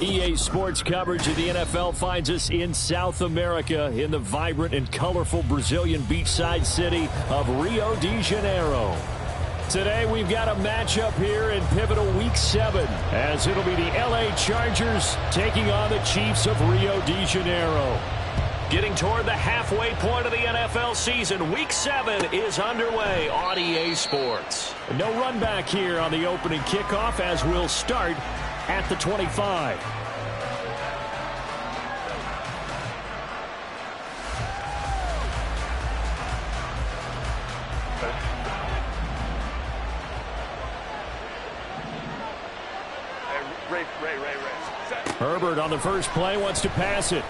EA Sports coverage of the NFL finds us in South America in the vibrant and colorful Brazilian beachside city of Rio de Janeiro. Today we've got a matchup here in pivotal Week 7 as it'll be the LA Chargers taking on the Chiefs of Rio de Janeiro. Getting toward the halfway point of the NFL season, Week 7 is underway on EA Sports. No run back here on the opening kickoff as we'll start at the 25. Herbert on the first play wants to pass it.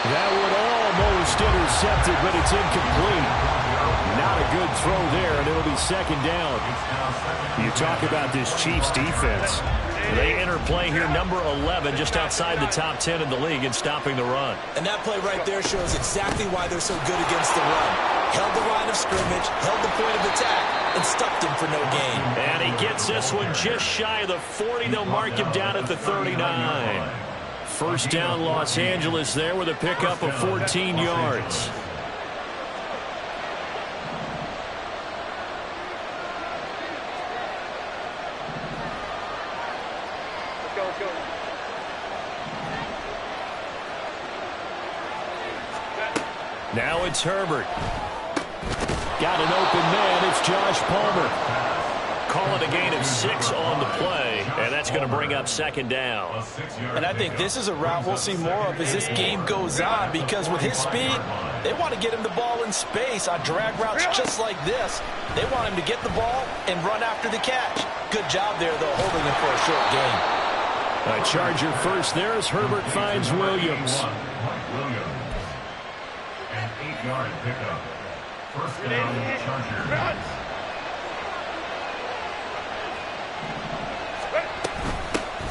That would almost intercept it, but it's incomplete. Not a good throw there, and it'll be second down. You talk about this Chiefs defense. They enter play here number 11, just outside the top 10 in the league in stopping the run. And that play right there shows exactly why they're so good against the run. Held the line of scrimmage, held the point of attack, and stuffed him for no gain. And he gets this one just shy of the 40. They'll mark him down at the 39. First down, Los Angeles there with a pickup of 14 yards. Let's go. Now it's Herbert. Got an open man. It's Josh Palmer. Call it a gain of 6 on the play, and that's going to bring up second down. And I think this is a route we'll see more of as this game goes on, because with his speed, they want to get him the ball in space on drag routes just like this. They want him to get the ball and run after the catch. Good job there, though, holding him for a short gain. A Charger first there as Herbert finds Williams. An 8-yard pickup. First down, Chargers.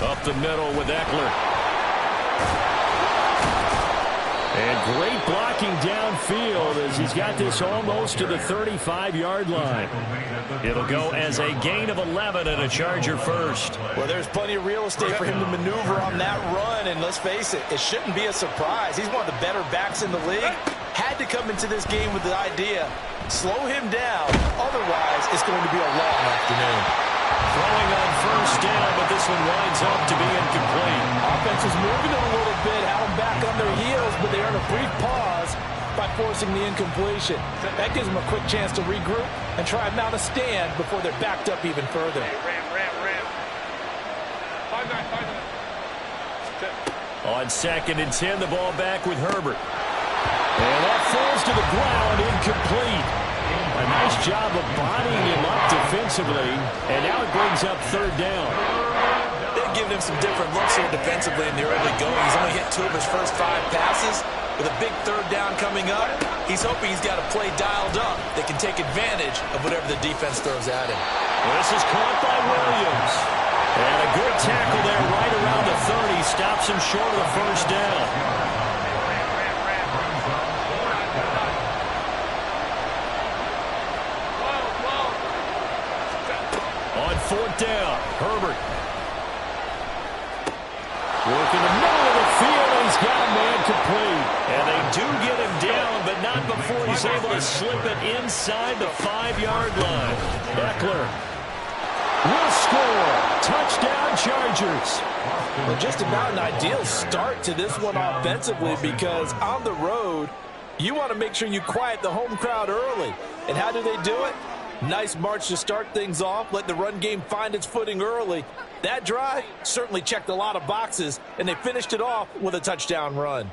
Up the middle with Eckler. And great blocking downfield as he's got this almost to the 35-yard line. It'll go as a gain of 11 and a Charger first. Well, there's plenty of real estate for him to maneuver on that run, and let's face it, it shouldn't be a surprise. He's one of the better backs in the league. Had to come into this game with the idea, slow him down, otherwise it's going to be a long afternoon. Throwing on first down, but this one winds up to be incomplete. Offense is moving it a little bit, had them back on their heels, but they earn a brief pause by forcing the incompletion. That gives them a quick chance to regroup and try and mount a stand before they're backed up even further. Ram. 5-9. On second and 10, the ball back with Herbert. And that falls to the ground, incomplete. A nice job of bodying him up defensively, and now it brings up third down. They've given him some different looks here defensively in the early going. He's only hit 2 of his first 5 passes. With a big third down coming up, he's hoping he's got a play dialed up that can take advantage of whatever the defense throws at him. This is caught by Williams. And a good tackle there right around the 30. Stops him short of the first down. On fourth down, Herbert. Working the middle of the field, and he's got a man complete. And they do get him down, but not before he's able to slip it inside the 5-yard line. Eckler will score. Touchdown, Chargers. Well, just about an ideal start to this one offensively, because on the road, you want to make sure you quiet the home crowd early. And how do they do it? Nice march to start things off, let the run game find its footing early. That drive certainly checked a lot of boxes, and they finished it off with a touchdown run.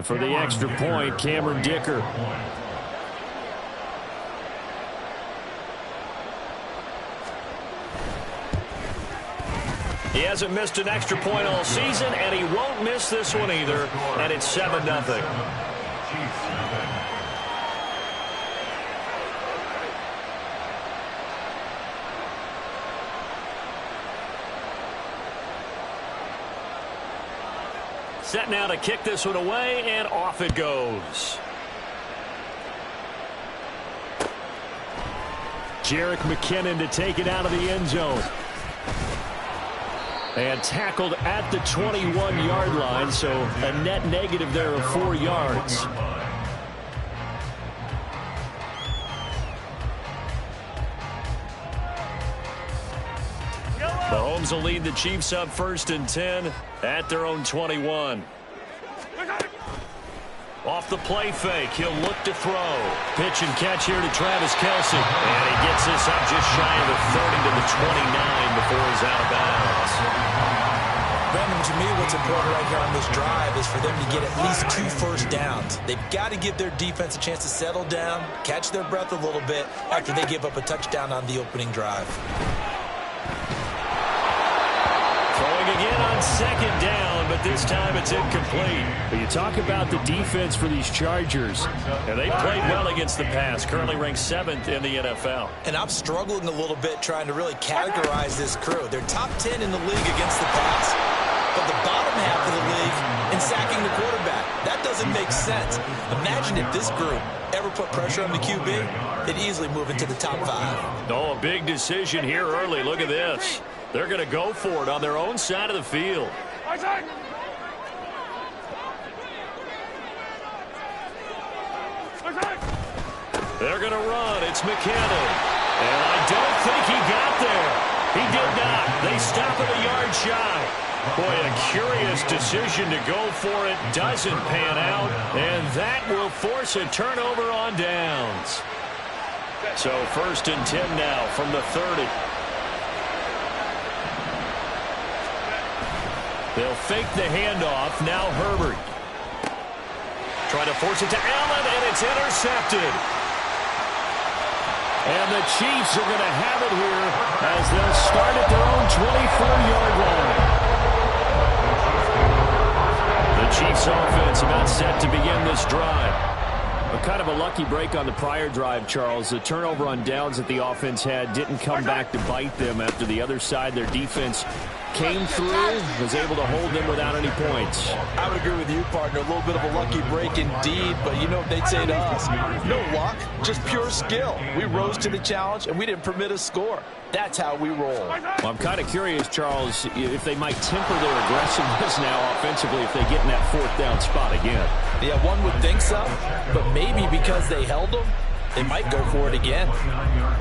For the extra point, Cameron Dicker. He hasn't missed an extra point all season, and he won't miss this one either, and it's 7-0. Set now to kick this one away, and off it goes. Jerick McKinnon to take it out of the end zone. And tackled at the 21-yard line, so a net negative there of 4 yards. Mahomes will lead the Chiefs up 1st and 10 at their own 21. Off the play fake, he'll look to throw. Pitch and catch here to Travis Kelce. And he gets this up just shy of the 30 to the 29 before he's out of bounds. Brandon, to me, what's important right here on this drive is for them to get at least 2 first downs. They've got to give their defense a chance to settle down, catch their breath a little bit after they give up a touchdown on the opening drive. Throwing again on 2nd down, but this time it's incomplete. But you talk about the defense for these Chargers, and they played well against the pass, currently ranked 7th in the NFL. And I'm struggling a little bit trying to really categorize this crew. They're top 10 in the league against the pass, but the bottom half of the league in sacking the quarterback. That doesn't make sense. Imagine if this group ever put pressure on the QB, they'd easily move into the top 5. Oh, a big decision here early. Look at this. They're going to go for it on their own side of the field. They're going to run. It's McKinnon. And I don't think he got there. He did not. They stop at a yard shy. Boy, a curious decision to go for it. Doesn't pan out. And that will force a turnover on downs. So 1st and 10 now from the 30. They'll fake the handoff. Now Herbert. Trying to force it to Allen, and it's intercepted. And the Chiefs are going to have it here as they'll start at their own 24-yard line. The Chiefs offense about set to begin this drive. Kind of a lucky break on the prior drive, Charles. The turnover on downs that the offense had didn't come back to bite them after the other side. Their defense came through, was able to hold them without any points. I would agree with you, partner. A little bit of a lucky break indeed, but you know what they'd say to us? No luck, just pure skill. We rose to the challenge, and we didn't permit a score. That's how we roll. Well, I'm kind of curious, Charles, if they might temper their aggressiveness now offensively if they get in that 4th down spot again. Yeah, one would think so, but maybe because they held them, they might go for it again.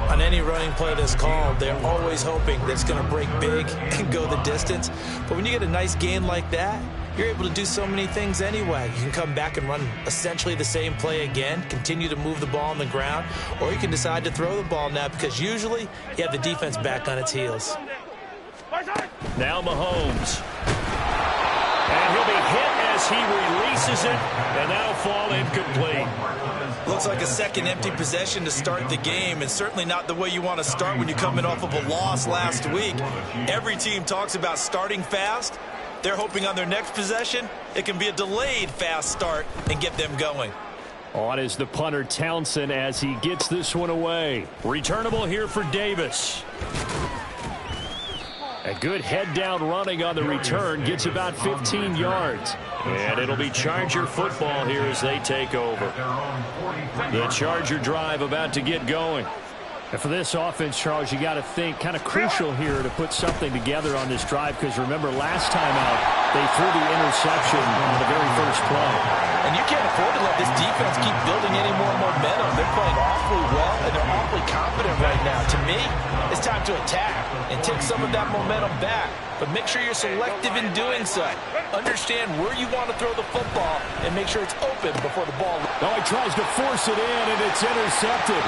On any running play that's called, they're always hoping that it's going to break big and go the distance. But when you get a nice gain like that, you're able to do so many things anyway. You can come back and run essentially the same play again, continue to move the ball on the ground, or you can decide to throw the ball now because usually you have the defense back on its heels. Now Mahomes. And he'll be hit as he releases it, and that'll fall incomplete. Looks like a second empty possession to start the game, and certainly not the way you want to start when you're coming off of a loss last week. Every team talks about starting fast. They're hoping on their next possession, it can be a delayed fast start and get them going. On is the punter Townsend as he gets this one away. Returnable here for Davis. A good head-down running on the return. Gets about 15 yards. And it'll be Charger football here as they take over. The Charger drive about to get going. And for this offense, Charles, you got to think kind of crucial here to put something together on this drive because remember last time out they threw the interception on the very first play. And you can't afford to let this defense keep building any more momentum. They're playing awfully well and they're awfully confident right now. To me, it's time to attack and take some of that momentum back. But make sure you're selective in doing so. Understand where you want to throw the football and make sure it's open before the ball. Oh, he tries to force it in and it's intercepted.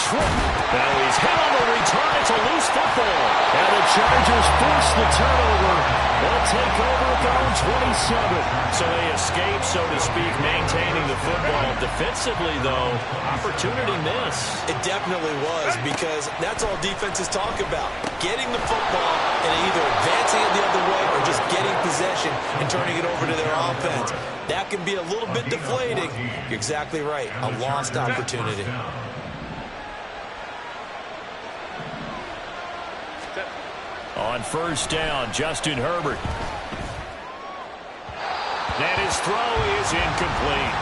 Now he's hit on the return. It's a loose football. And the Chargers force the turnover. They'll take over at their own 27. So they escape, so to speak, maintaining the football. Defensively, though, opportunity miss. It definitely was because that's all defenses talk about. Getting the football and either advancing it the other way or just getting possession and turning it over to their offense. That can be a little bit deflating. You're exactly right. A lost opportunity. On first down, Justin Herbert. And his throw is incomplete.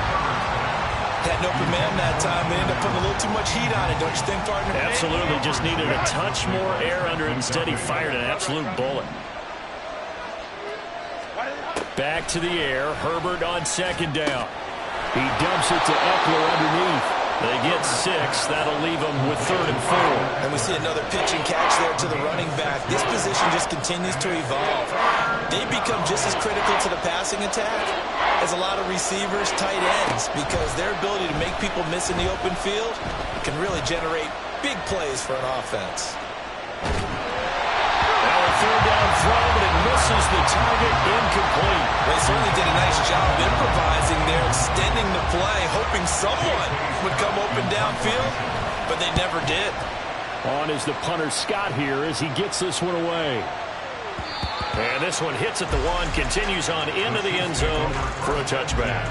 Had an open man that time. They ended up putting a little too much heat on it, don't you think, partner? Absolutely. Just needed a touch more air under it. Instead, he fired an absolute bullet. Back to the air. Herbert on second down. He dumps it to Eckler underneath. They get 6. That'll leave them with 3rd and 4. And we see another pitch and catch there to the running back. This position just continues to evolve. They become just as critical to the passing attack as a lot of receivers, tight ends, because their ability to make people miss in the open field can really generate big plays for an offense. Now a 3rd down throw, but it misses the target, incomplete. They certainly did a nice job improvising there, extending the play, hoping someone would come open downfield, but they never did. On is the punter Scott here as he gets this one away. And this one hits at the 1, continues on into the end zone for a touchback.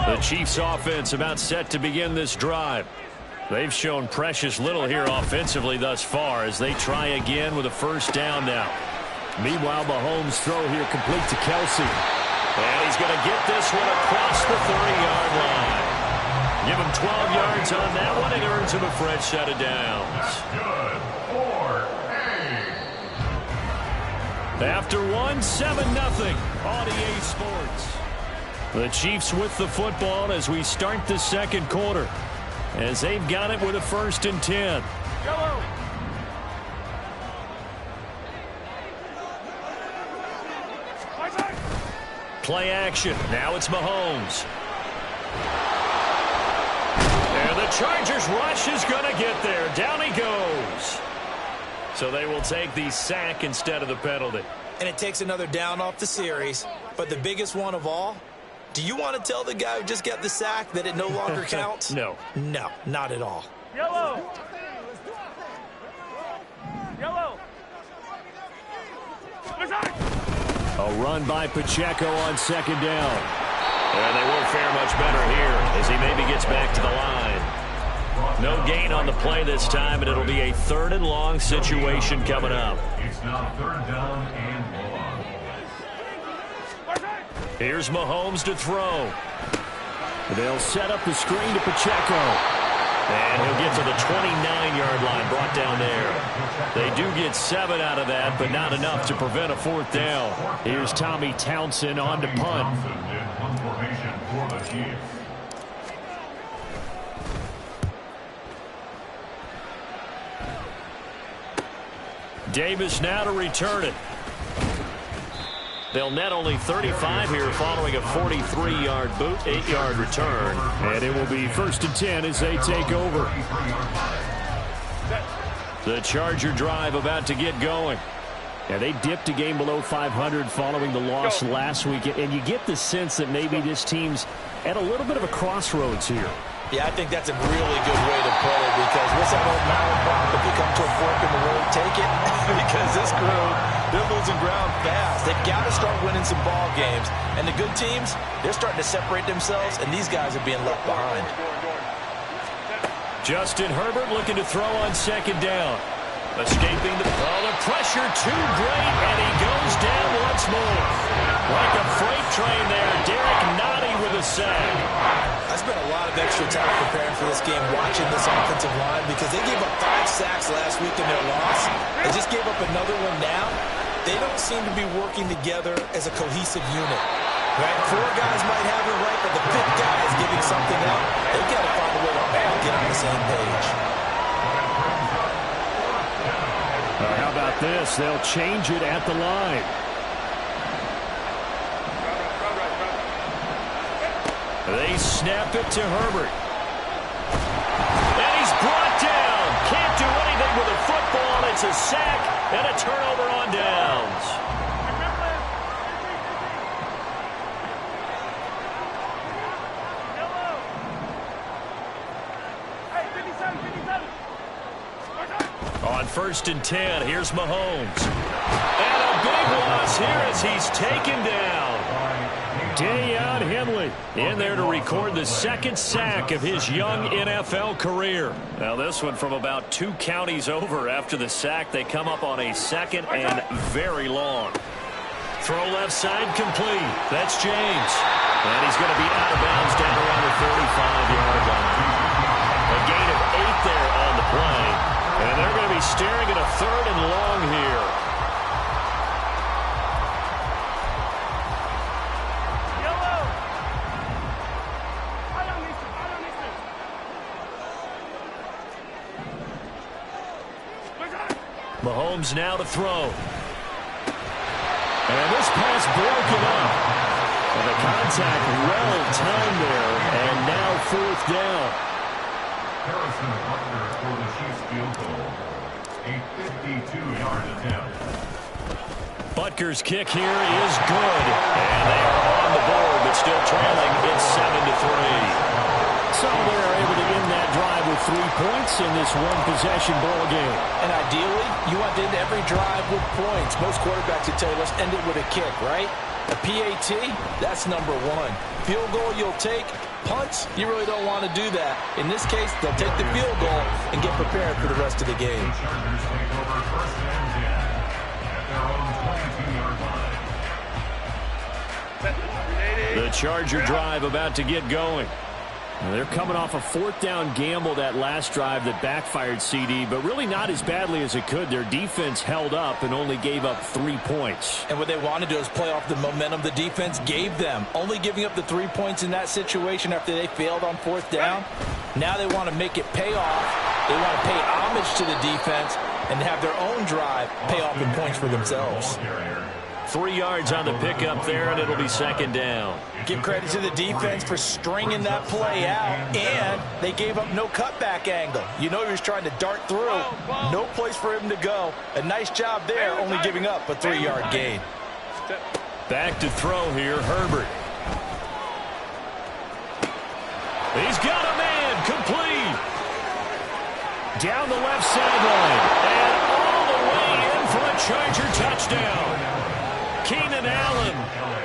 The Chiefs offense about set to begin this drive. They've shown precious little here offensively thus far as they try again with a 1st down now. Meanwhile, Mahomes' throw here complete to Kelsey. And he's going to get this one across the 30-yard line. Give him 12 yards on that one and earns him a fresh set of downs. After 1, 7-0 on EA Sports. The Chiefs with the football as we start the 2nd quarter, as they've got it with a 1st and 10. Go! Play action. Now it's Mahomes. And the Chargers rush is going to get there. Down he goes. So they will take the sack instead of the penalty. And it takes another down off the series. But the biggest one of all, do you want to tell the guy who just got the sack that it no longer counts? No. No, not at all. Yellow! Yellow! A run by Pacheco on 2nd down. And they won't fare much better here as he maybe gets back to the line. No gain on the play this time, and it'll be a 3rd and long situation coming up. It's now 3rd down and long. Here's Mahomes to throw. They'll set up the screen to Pacheco. And he'll get to the 29-yard line, brought down there. They do get 7 out of that, but not enough to prevent a 4th down. Here's Tommy Townsend on to punt. Davis now to return it. They'll net only 35 here following a 43-yard boot, 8-yard return. And it will be 1st and 10 as they take over. The Charger drive about to get going. Yeah, they dipped a game below 500 following the loss last week. And you get the sense that maybe this team's at a little bit of a crossroads here. Yeah, I think that's a really good way to put it, because what's that old malaprop? If you come to a fork in the road, take it. Because this crew, they're losing ground fast. They've got to start winning some ball games. And the good teams, they're starting to separate themselves, and these guys are being left behind. Justin Herbert looking to throw on 2nd down. Escaping the pressure too great, and he goes down once more. Like a freight train there, Derek Nottie with a sack. I spent a lot of extra time preparing for this game, watching this offensive line, because they gave up 5 sacks last week in their loss. They just gave up another one now. They don't seem to be working together as a cohesive unit. Right? 4 guys might have it right, but the 5th guy is giving something up. They've got to find a way to all get on the same page. How about this? They'll change it at the line. They snap it to Herbert. And he's brought down. Can't do anything with a football. It's a sack and a turnover on downs. On 1st and 10, here's Mahomes. And a big loss here as he's taken down. Deion Henley in there to record the 2nd sack of his young NFL career. Now this one from about 2 counties over after the sack. They come up on a 2nd and very long. Throw left side complete. That's James. And he's going to be out of bounds down around the 35-yard line. A gain of 8 there on the play. And they're going to be staring at a 3rd and long here. Mahomes now to throw. And this pass broken up. And the contact well timed there. And now 4th down. Harrison Butker for the Chiefs field goal. A 52-yard attempt. Butker's kick here is good. And they are on the board, but still trailing. It's 7-3. So they're able to end that drive with 3 points in this one-possession ball game. And ideally, you want to end every drive with points. Most quarterbacks would tell you, let's end it with a kick, right? A PAT, that's number 1. Field goal you'll take. Punts, you really don't want to do that. In this case, they'll take the field goal and get prepared for the rest of the game. The Chargers take over 1st and 10 at their own 22-yard line. The Charger drive about to get going. They're coming off a 4th down gamble that last drive that backfired, CD, but really not as badly as it could. Their defense held up and only gave up 3 points. And what they want to do is play off the momentum the defense gave them. Only giving up the 3 points in that situation after they failed on 4th down. Now they want to make it pay off. They want to pay homage to the defense and have their own drive pay off in points for themselves. 3 yards on the pickup there, and it'll be 2nd down. Give credit to the defense for stringing that play out, and they gave up no cutback angle. You know he was trying to dart through. No place for him to go. A nice job there, only giving up a 3-yard gain. Back to throw here, Herbert. He's got a man, complete. Down the left sideline, and all the way in for a Charger touchdown. Keenan Allen,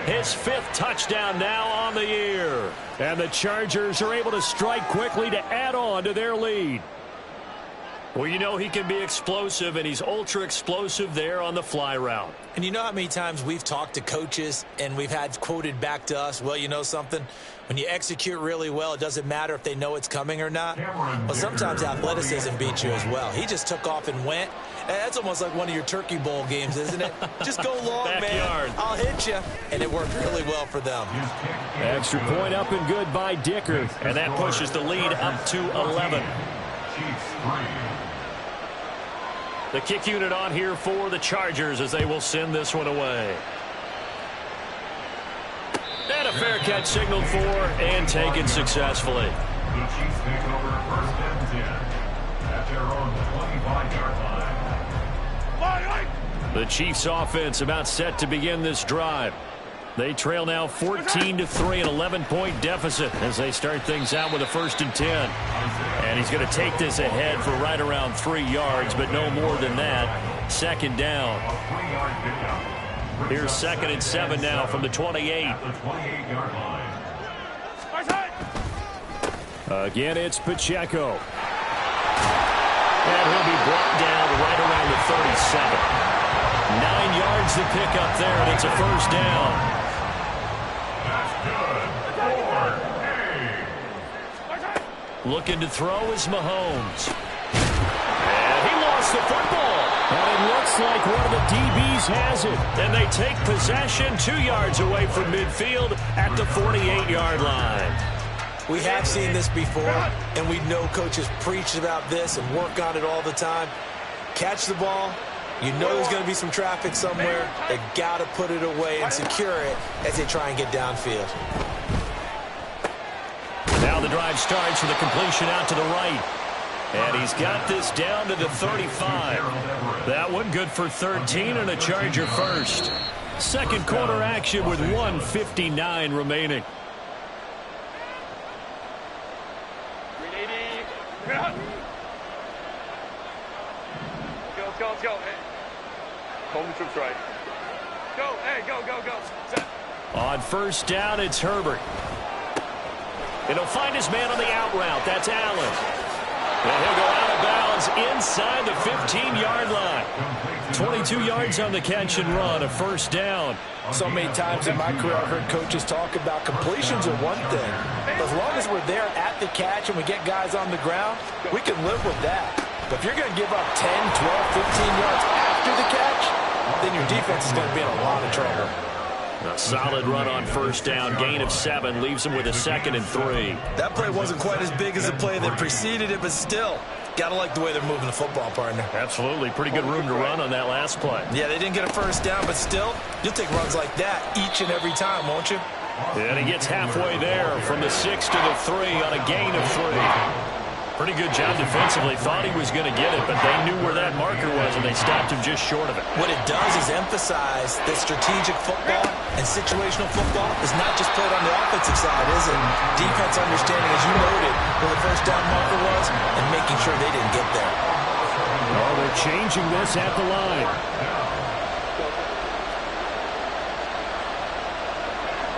his 5th touchdown now on the year. And the Chargers are able to strike quickly to add on to their lead. Well, you know he can be explosive, and he's ultra-explosive there on the fly route. And you know how many times we've talked to coaches and we've had quoted back to us, well, you know something? When you execute really well, it doesn't matter if they know it's coming or not. Well, sometimes athleticism beats you as well. He just took off and went. And that's almost like one of your Turkey Bowl games, isn't it? Just go long, Backyard. man. I'll hit you. And it worked really well for them. Extra point up and good by Dicker. And that pushes the lead up to 11. Chiefs 3. The kick unit on here for the Chargers as they will send this one away. And a fair catch signaled for and taken successfully. The Chiefs take over 1st and 10 at their own 25-yard line. The Chiefs offense about set to begin this drive. They trail now 14-3, an 11-point deficit as they start things out with a 1st and 10. And he's going to take this ahead for right around 3 yards, but no more than that. 2nd down. A 3-yard pickup. Here's 2nd and 7 now from the 28. At the 28-yard line. Again, it's Pacheco. And he'll be brought down right around the 37. 9 yards to pick up there, and it's a 1st down. Looking to throw is Mahomes. And he lost the football. And it looks like one of the DBs has it. And they take possession 2 yards away from midfield at the 48-yard line. We have seen this before, and we know coaches preach about this and work on it all the time. Catch the ball. You know there's going to be some traffic somewhere. They got to put it away and secure it as they try and get downfield. Now the drive starts with a completion out to the right. And he's got this down to the 35. That one good for 13 and a Charger 1st. 2nd quarter action with 1:59 remaining. Let's go. Hey. Home troops right. Go, hey, go. Set. On 1st down, it's Herbert. And he'll find his man on the out route. That's Allen. And he'll go out of bounds inside the 15-yard line. 22 yards on the catch and run, a first down. So many times in my career I've heard coaches talk about completions are one thing. But as long as we're there at the catch and we get guys on the ground, we can live with that. But if you're going to give up 10, 12, 15 yards after the catch, then your defense is going to be in a lot of trouble. A solid run on first down, gain of 7, leaves him with a 2nd and 3. That play wasn't quite as big as the play that preceded it, but still, got to like the way they're moving the football, partner. Absolutely. Pretty good room to run on that last play. Yeah, they didn't get a first down, but still, you'll take runs like that each and every time, won't you? And he gets halfway there from the 6 to the 3 on a gain of 3. Pretty good job defensively. Thought he was going to get it, but they knew where that marker was, and they stopped him just short of it. What it does is emphasize that strategic football and situational football is not just played on the offensive side, is it? Defense understanding, as you noted, where the first down marker was and making sure they didn't get there. Oh, they're changing this at the line.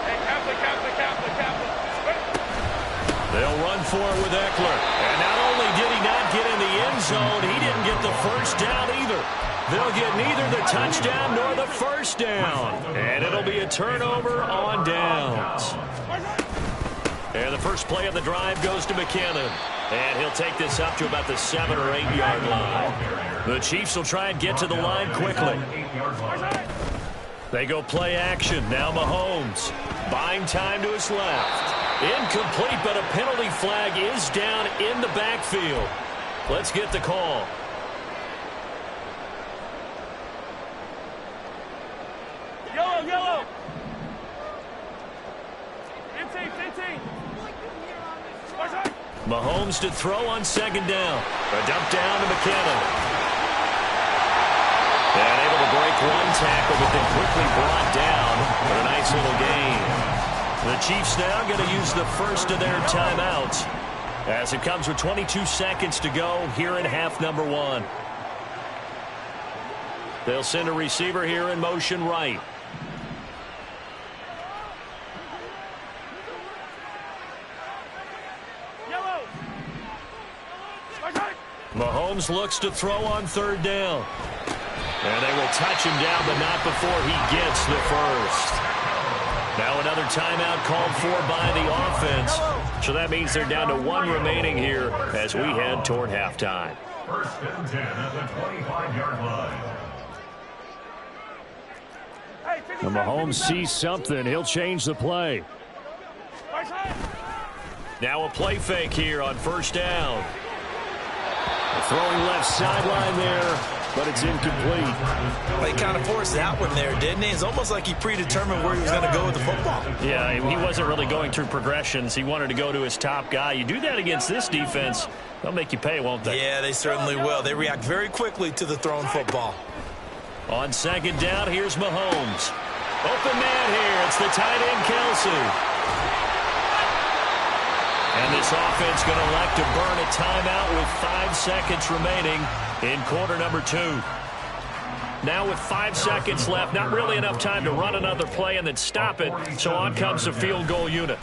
Hey, Kaplan. They'll run for it with Eckler. And not only did he not get in the end zone, he didn't get the first down either. They'll get neither the touchdown nor the first down. And it'll be a turnover on downs. And the first play of the drive goes to McKinnon. And he'll take this up to about the 7 or 8 yard line. The Chiefs will try and get to the line quickly. They go play action. Now Mahomes buying time to his left. Incomplete, but a penalty flag is down in the backfield. Let's get the call. Yellow. 15. Mahomes to throw on 2nd down. A dump down to McKinnon. And able to break one tackle, but then quickly brought down for a nice little gain. The Chiefs now going to use the first of their timeouts as it comes with 22 seconds to go here in half number 1. They'll send a receiver here in motion right. Mahomes looks to throw on 3rd down. And they will touch him down, but not before he gets the first. Now another timeout called for by the offense. So that means they're down to 1 remaining here as we head toward halftime. 1st and 10 at the 25-yard line. When Mahomes sees something, he'll change the play. Now a play fake here on 1st down. Throwing left sideline there, but it's incomplete. Well, he kind of forced that one there, didn't he? It's almost like he predetermined where he was going to go with the football. Yeah, he wasn't really going through progressions. He wanted to go to his top guy. You do that against this defense, they'll make you pay, won't they? Yeah, they certainly will. They react very quickly to the thrown football. On 2nd down, here's Mahomes. Open man here. It's the tight end, Kelsey. And this offense going to elect to burn a timeout with 5 seconds remaining in quarter number 2. Now with 5 seconds left, not really enough time to run another play and then stop it, so on comes the field goal unit.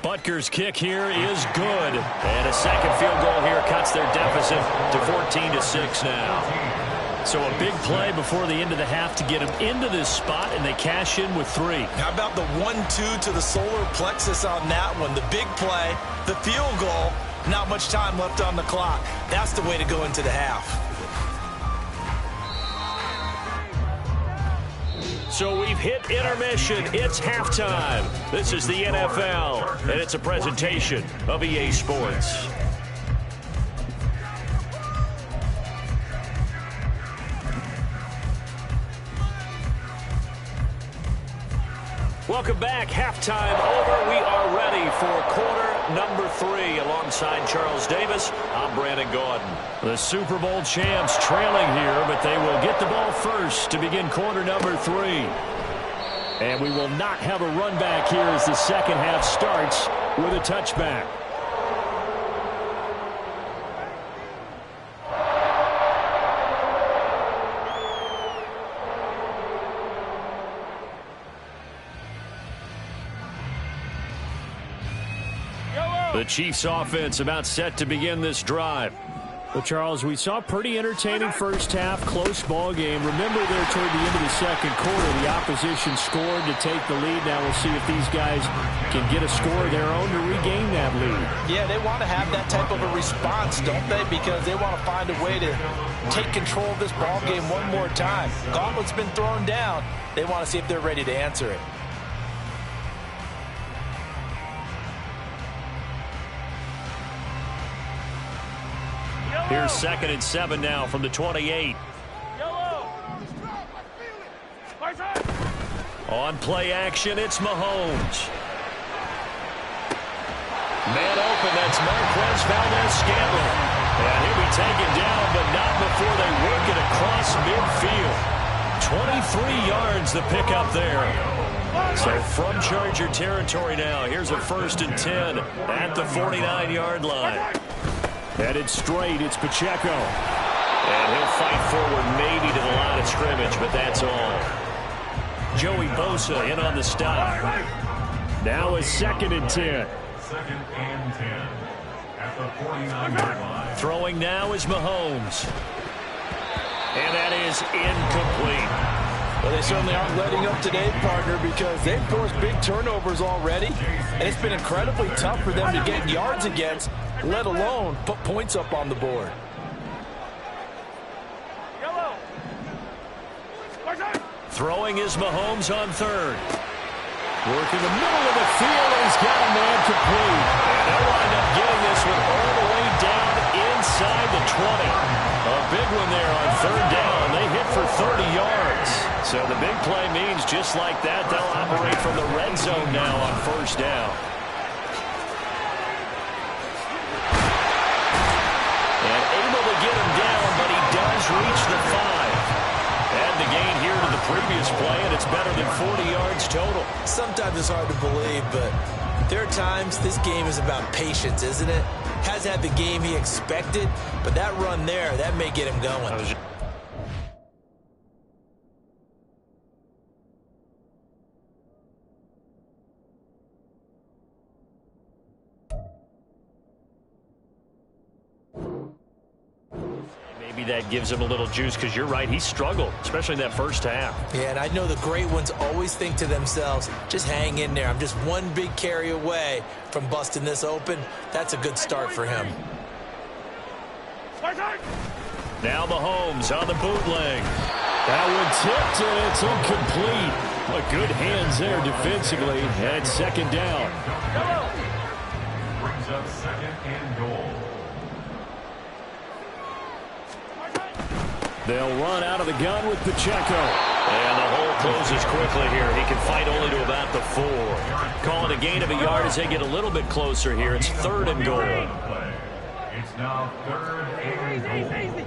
Butker's kick here is good, and a second field goal here cuts their deficit to 14-6 now. So a big play before the end of the half to get them into this spot, and they cash in with 3. How about the 1-2 to the solar plexus on that one? The big play, the field goal, not much time left on the clock. That's the way to go into the half. So we've hit intermission. It's halftime. This is the NFL, and it's a presentation of EA Sports. Welcome back. Halftime over. We are ready for quarter number 3. Alongside Charles Davis, I'm Brandon Gordon. The Super Bowl champs trailing here, but they will get the ball first to begin quarter number 3. And we will not have a run back here as the second half starts with a touchback. Yellow. The Chiefs offense about set to begin this drive. Well, Charles, we saw a pretty entertaining first half, close ball game. Remember there toward the end of the second quarter, the opposition scored to take the lead. Now we'll see if these guys can get a score of their own to regain that lead. Yeah, they want to have that type of a response, don't they? Because they want to find a way to take control of this ball game one more time. Gauntlet's been thrown down. They want to see if they're ready to answer it. Here's 2nd and 7 now from the 28. On play action, it's Mahomes. Man open, that's Marquez Valdes-Scantling. And he'll be taken down, but not before they work it across midfield. 23 yards the pickup there. So from Charger territory now, here's a 1st and 10 at the 49-yard line. Headed straight, it's Pacheco. And he'll fight forward maybe to the line of scrimmage, but that's all. Joey Bosa in on the stop. Now a 2nd and 10. 2nd and 10 at the 49-yard line. Throwing now is Mahomes. And that is incomplete. Well, they certainly aren't letting up today, partner, because they've forced big turnovers already, and it's been incredibly tough for them to get yards against, let alone put points up on the board. Throwing is Mahomes on 3rd. Work in the middle of the field, and he's got a man complete. And they'll wind up getting this one all the way down inside the 20. A big one there on 3rd down. They hit for 30 yards. So the big play means just like that, they'll operate from the red zone now on 1st down. And able to get him down, but he does reach the 5. Add the gain here to the previous play, and it's better than 40 yards total. Sometimes it's hard to believe, but there are times this game is about patience, isn't it? Has had the game he expected, but that run there, that may get him going. Maybe that gives him a little juice, because you're right, he struggled, especially in that first half. Yeah, and I know the great ones always think to themselves, just hang in there. I'm just one big carry away from busting this open. That's a good start for him. Now Mahomes on the bootleg. That one tipped, and it's incomplete. But good hands there defensively, and 2nd down. Brings up 2nd and goal. They'll run out of the gun with Pacheco. And the hole closes quickly here. He can fight only to about the 4. Calling a gain of a yard as they get a little bit closer here. It's 3rd and goal. It's now 3rd and goal.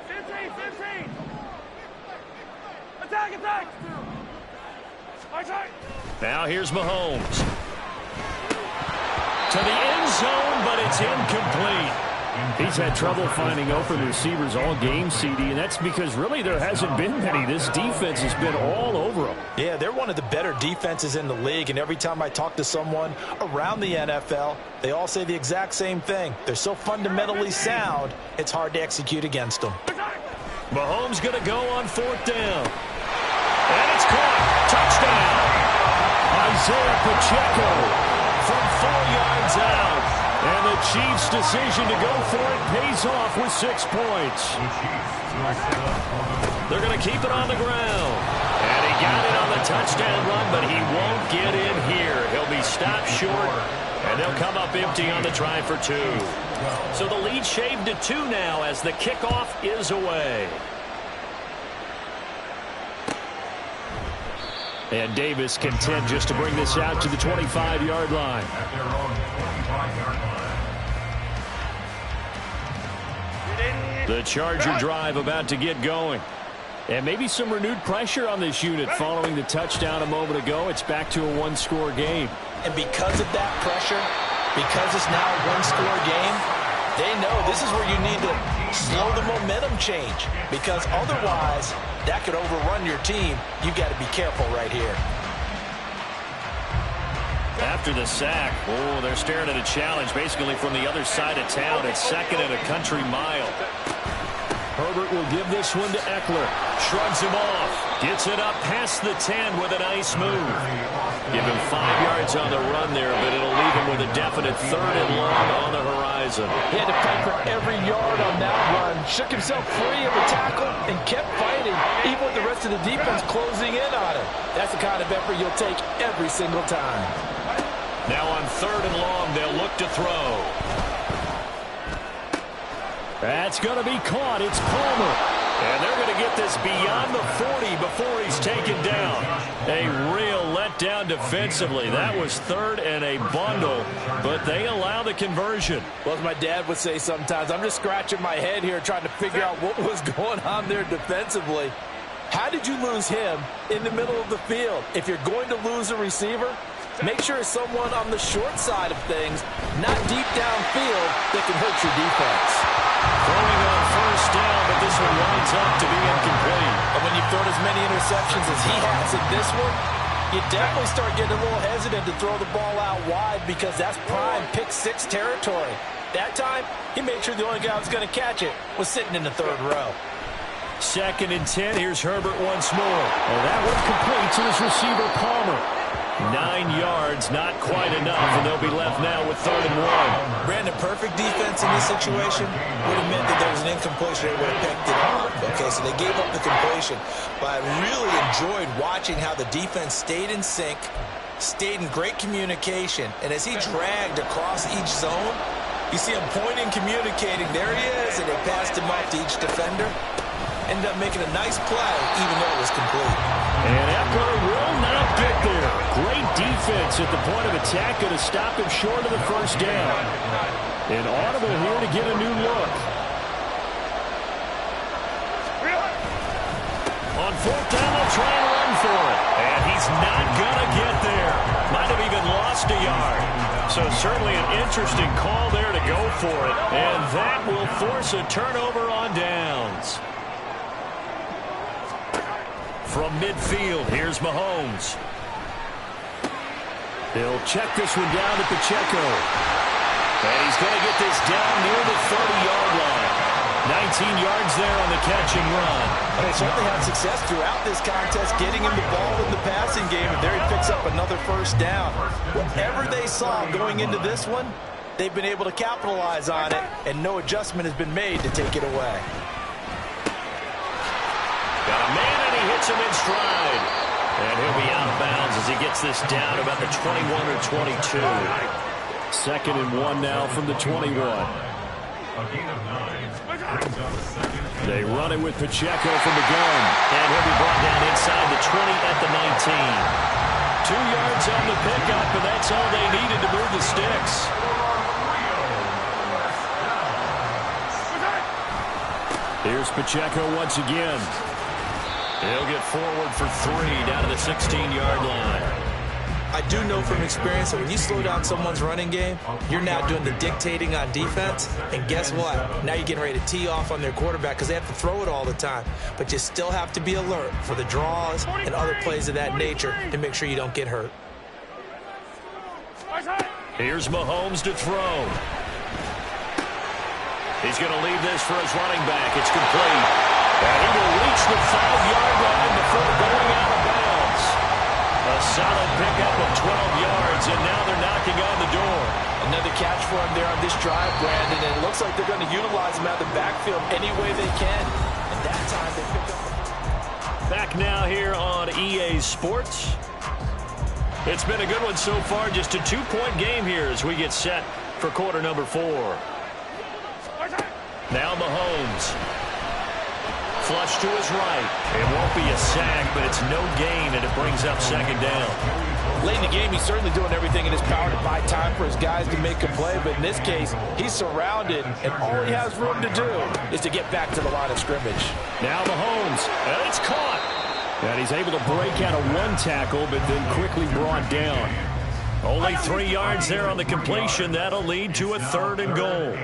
15. Attack. Now here's Mahomes. To the end zone, but it's incomplete. He's had trouble finding open receivers all game, CD, and that's because really there hasn't been many. This defense has been all over them. Yeah, they're one of the better defenses in the league, and every time I talk to someone around the NFL, they all say the exact same thing. They're so fundamentally sound, it's hard to execute against them. Mahomes going to go on 4th down. And it's caught. Touchdown. Isaiah Pacheco From 4 yards out. And the Chiefs' decision to go for it pays off with 6 points. They're going to keep it on the ground. And he got it on the touchdown run, but he won't get in here. He'll be stopped short, and they'll come up empty on the try for 2. So the lead shaved to 2 now as the kickoff is away. And Davis content just to bring this out to the 25-yard line. At their own 25-yard line. The Charger drive about to get going. And maybe some renewed pressure on this unit following the touchdown a moment ago. It's back to a 1-score game. And because of that pressure, because it's now a 1-score game, they know this is where you need to slow the momentum change, because otherwise that could overrun your team. You got to be careful right here. After the sack, oh, they're staring at a challenge basically from the other side of town. It's 2nd and a country mile. Herbert will give this one to Eckler. Shrugs him off. Gets it up past the 10 with a nice move. Give him 5 yards on the run there, but it'll leave him with a definite 3rd and long on the horizon. He had to fight for every yard on that run. Shook himself free of the tackle and kept fighting, even with the rest of the defense closing in on him. That's the kind of effort you'll take every single time. Now on 3rd and long, they'll look to throw. That's going to be caught. It's Palmer. And they're going to get this beyond the 40 before he's taken down. A real letdown defensively. That was 3rd and a bundle, but they allow the conversion. Well, as my dad would say sometimes, I'm just scratching my head here trying to figure out what was going on there defensively. How did you lose him in the middle of the field? If you're going to lose a receiver, make sure it's someone on the short side of things, not deep downfield, that can hurt your defense. Throwing on 1st down, but this one winds up to be incomplete. And when you've thrown as many interceptions as he has in this one, you definitely start getting a little hesitant to throw the ball out wide because that's prime pick-6 territory. That time, he made sure the only guy who was going to catch it was sitting in the 3rd row. 2nd and 10. Here's Herbert once more. And that one complete to his receiver, Palmer. 9 yards, not quite enough, and they'll be left now with 3rd and 1. Brandon, perfect defense in this situation would have meant that there was an incompletion. They would have picked it off. Okay, so they gave up the completion. But I really enjoyed watching how the defense stayed in sync, stayed in great communication, and as he dragged across each zone, you see him pointing, communicating. There he is, and they passed him off to each defender. Ended up making a nice play, even though it was complete. And Eckler will not get there. Great defense at the point of attack, going to stop him short of the 1st down. An audible here to get a new look. On 4th down, they'll try and run for it. And he's not going to get there. Might have even lost a yard. So certainly an interesting call there to go for it. And that will force a turnover on downs. From midfield, here's Mahomes. He'll check this one down to Pacheco. And he's going to get this down near the 30-yard line. 19 yards there on the catching run. And they certainly had success throughout this contest getting him the ball in the passing game, and there he picks up another 1st down. Whatever they saw going into this one, they've been able to capitalize on it, and no adjustment has been made to take it away. Got a man, and he hits him in stride. And he'll be out of bounds as he gets this down about the 21 or 22. 2nd and 1 now from the 21. They run it with Pacheco from the gun. And he'll be brought down inside the 20 at the 19. 2 yards on the pickup, and that's all they needed to move the sticks. Here's Pacheco once again. He'll get forward for 3 down to the 16-yard line. I do know from experience that when you slow down someone's running game, you're now doing the dictating on defense. And guess what? Now you're getting ready to tee off on their quarterback because they have to throw it all the time. But you still have to be alert for the draws and other plays of that nature to make sure you don't get hurt. Here's Mahomes to throw. He's going to leave this for his running back. It's complete. And he will reach the 5-yard line before going out of bounds. A solid pickup of 12 yards, and now they're knocking on the door. Another catch for him there on this drive, Brandon, and it looks like they're going to utilize him out of the backfield any way they can. And that time they picked up. Back now here on EA Sports. It's been a good one so far, just a 2-point game here as we get set for quarter number 4. Now Mahomes. Flush to his right. It won't be a sack, but it's no gain, and it brings up 2nd down. Late in the game, he's certainly doing everything in his power to buy time for his guys to make a play, but in this case, he's surrounded, and all he has room to do is to get back to the line of scrimmage. Now Mahomes, and it's caught. And he's able to break out of 1 tackle, but then quickly brought down. Only 3 yards there on the completion. That'll lead to a 3rd and goal.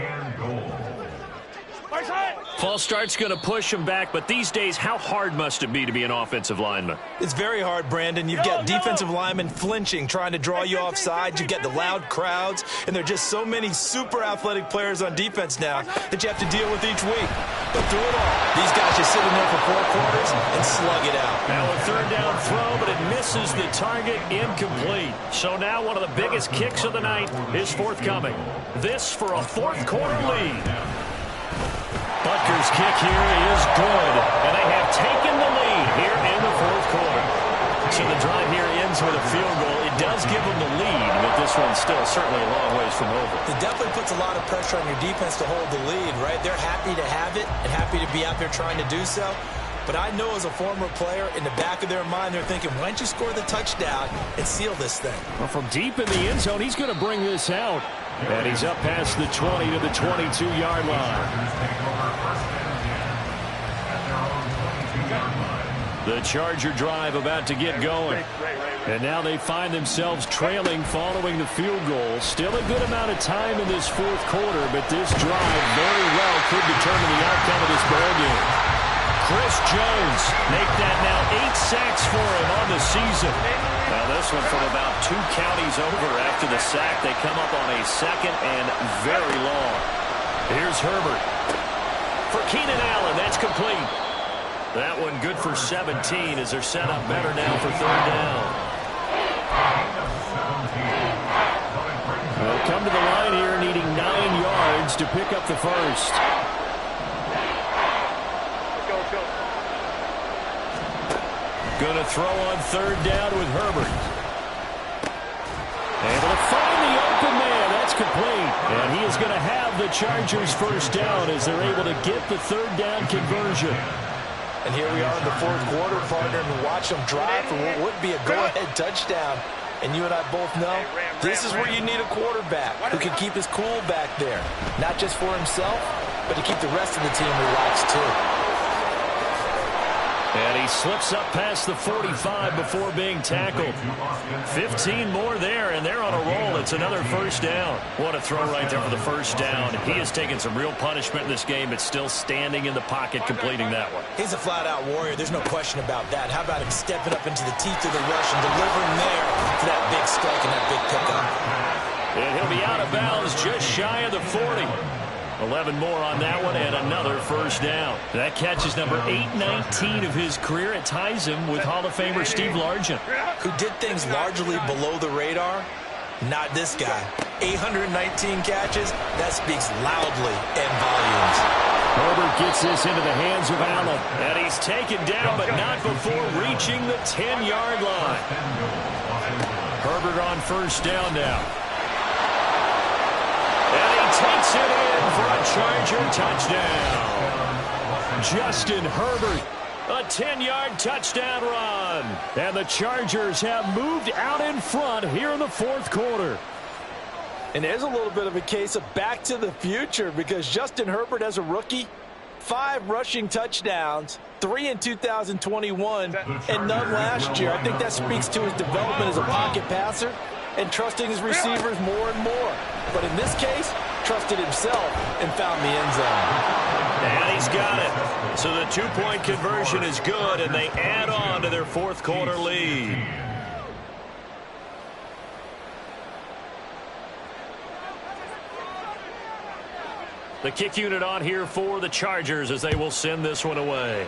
False start's going to push him back, but these days, how hard must it be to be an offensive lineman? It's very hard, Brandon. You've got defensive linemen flinching, trying to draw you offside. You've got the loud crowds, and there are just so many super athletic players on defense now that you have to deal with each week. But through it all, these guys just sit in there for 4 quarters and slug it out. Now a third down throw, but it misses the target, incomplete. So now one of the biggest kicks of the night is forthcoming. This for a fourth quarter lead. Butker's kick here is good, and they have taken the lead here in the fourth quarter. So the drive here ends with a field goal. It does give them the lead, but this one's still certainly a long ways from over. It definitely puts a lot of pressure on your defense to hold the lead, right? They're happy to have it and happy to be out there trying to do so. But I know as a former player, in the back of their mind, they're thinking, why don't you score the touchdown and seal this thing? Well, from deep in the end zone, he's going to bring this out. And he's up past the 20 to the 22-yard line. The Charger drive about to get going. And now they find themselves trailing following the field goal. Still a good amount of time in this fourth quarter, but this drive very well could determine the outcome of this ballgame. Chris Jones make that now 8 sacks for him on the season. Now this one from about 2 counties over after the sack. They come up on a second and very long. Here's Herbert. For Keenan Allen, that's complete. That one good for 17 as they're set up better now for third down. They'll come to the line here needing 9 yards to pick up the first. Going to throw on third down with Herbert. Able to find the open man. That's complete. And he is going to have the Chargers first down as they're able to get the third down conversion. And here we are in the fourth quarter, partner, and watch them drive for what would be a go-ahead touchdown. And you and I both know this is where you need a quarterback who can keep his cool back there. Not just for himself, but to keep the rest of the team relaxed too. And he slips up past the 45 before being tackled. 15 more there, and they're on a roll. It's another first down. What a throw right there for the first down. He has taken some real punishment in this game, but still standing in the pocket, completing that one. He's a flat-out warrior. There's no question about that. How about him stepping up into the teeth of the rush and delivering there for that big strike and that big pickup? And he'll be out of bounds just shy of the 40. 11 more on that one, and another first down. That catch is number 819 of his career. It ties him with Hall of Famer Steve Largent. Who did things largely below the radar? Not this guy. 819 catches, that speaks loudly in volumes. Herbert gets this into the hands of Allen, and he's taken down, but not before reaching the 10-yard line. Herbert on first down now. And he takes it in for a Charger touchdown. Justin Herbert, a 10-yard touchdown run. And the Chargers have moved out in front here in the fourth quarter. And there's a little bit of a case of back to the future because Justin Herbert, as a rookie, 5 rushing touchdowns, 3 in 2021, and none last year. I think that speaks to his development as a pocket passer and trusting his receivers more and more. But in this case, trusted himself and found the end zone. And he's got it. So the 2-point conversion is good, and they add on to their fourth quarter lead. The kick unit on here for the Chargers as they will send this one away.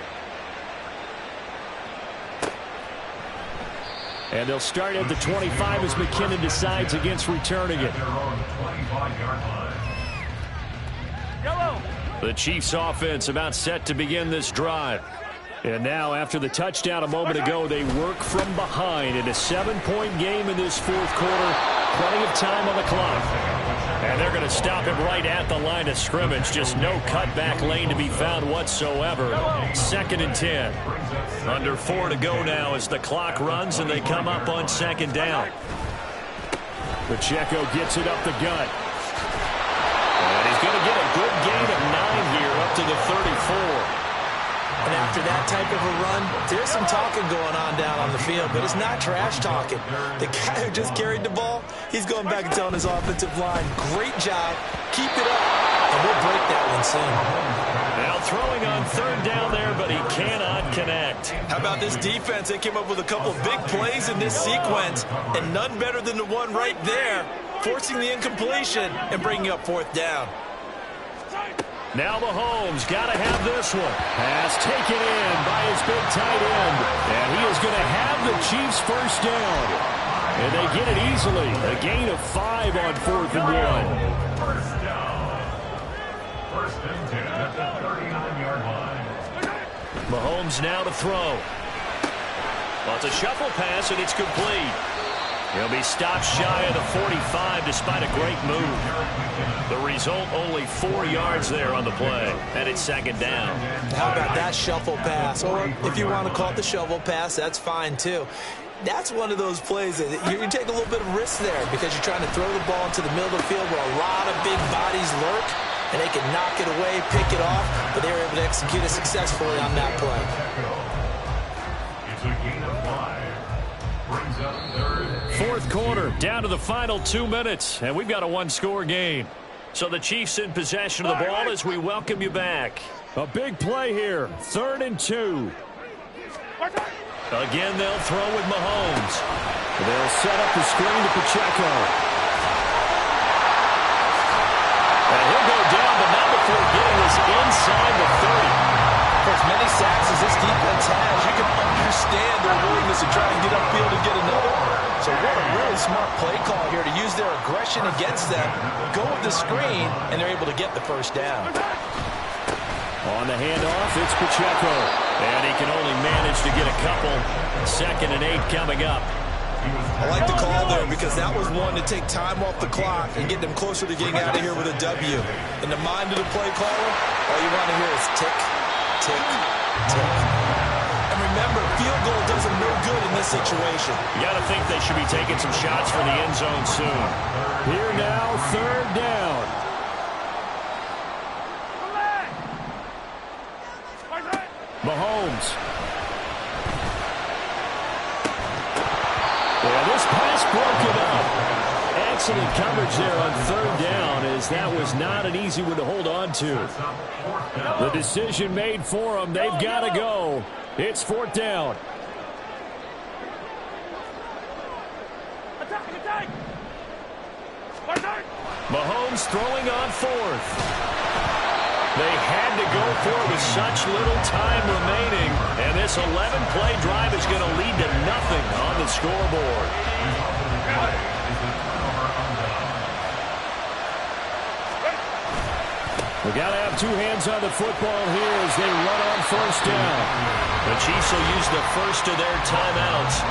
And they'll start at the 25 as McKinnon decides against returning it. The Chiefs offense about set to begin this drive. And now after the touchdown a moment ago, they work from behind in a 7-point game in this fourth quarter. Plenty of time on the clock. And they're going to stop him right at the line of scrimmage. Just no cutback lane to be found whatsoever. 2nd and 10. Under 4 to go now as the clock runs and they come up on 2nd down. Pacheco gets it up the gut. And he's going to get a good gain of 9 here up to the 34. And after that type of a run, there's some talking going on down on the field, but it's not trash talking. The guy who just carried the ball, he's going back and telling his offensive line, great job, keep it up, and we'll break that one soon. throwing on third down there, but he cannot connect. How about this defense? They came up with a couple of big plays in this sequence, and none better than the one right there, forcing the incompletion and bringing up fourth down. Now Mahomes got to have this one. Pass taken in by his big tight end. And he is going to have the Chiefs first down. And they get it easily. A gain of 5 on 4th and 1. First down. First and 10 at the 39-yard line. Mahomes now to throw. Well, it's a shuffle pass, and it's complete. He'll be stopped shy of the 45 despite a great move. The result, only 4 yards there on the play. And it's second down. How about that shuffle pass? Or if you want to call it the shovel pass, that's fine too. That's one of those plays that you take a little bit of risk there because you're trying to throw the ball into the middle of the field where a lot of big bodies lurk, and they can knock it away, pick it off, but they were able to execute it successfully on that play. It's a gain of 5. Brings up third. Fourth quarter, down to the final 2 minutes, and we've got a one-score game. So the Chiefs in possession of the ball as we welcome you back. A big play here, 3rd and 2. Again, they'll throw with Mahomes. They'll set up the screen to Pacheco. And he'll go down, but not before getting this inside the 30. For as many sacks as this defense has, you can understand their willingness to try and get upfield and get another. So what a really smart play call here to use their aggression against them, go with the screen, and they're able to get the first down. On the handoff, it's Pacheco. And he can only manage to get a couple. 2nd and 8 coming up. I like the call there because that was one to take time off the clock and get them closer to getting out of here with a W. In the mind of the play caller, all you want to hear is tick, tick, tick. And remember, field goal does them no good in this situation. You got to think they should be taking some shots for the end zone soon. Here now, 3rd down. Mahomes. Yeah, this pass broken up. Excellent coverage there on 3rd down, as that was not an easy one to hold on to. The decision made for them. They've got to go. It's 4th down. Mahomes throwing on 4th. They had to go for it with such little time remaining. And this 11-play drive is going to lead to nothing on the scoreboard. We got to have 2 hands on the football here as they run on 1st down. The Chiefs will use the first of their timeouts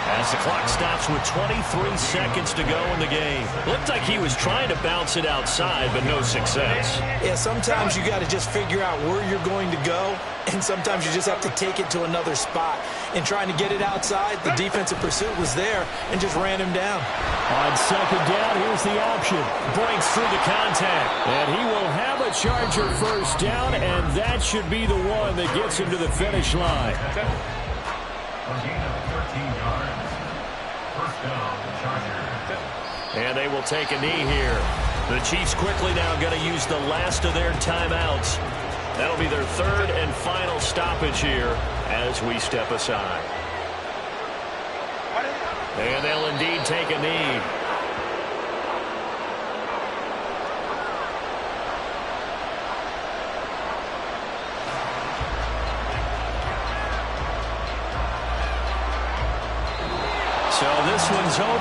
as the clock stops with 23 seconds to go in the game. Looked like he was trying to bounce it outside, but no success. Yeah, sometimes you got to just figure out where you're going to go, and sometimes you just have to take it to another spot. In trying to get it outside, the defensive pursuit was there and just ran him down. On 2nd down, here's the option. Breaks through the contact. And he will have a Charger first down, and that should be the one that gets him to the finish line. A gain of 13 yards. First down, Chargers. And they will take a knee here. The Chiefs quickly now going to use the last of their timeouts. That'll be their 3rd and final stoppage here as we step aside. And they'll indeed take a knee. So this one's over.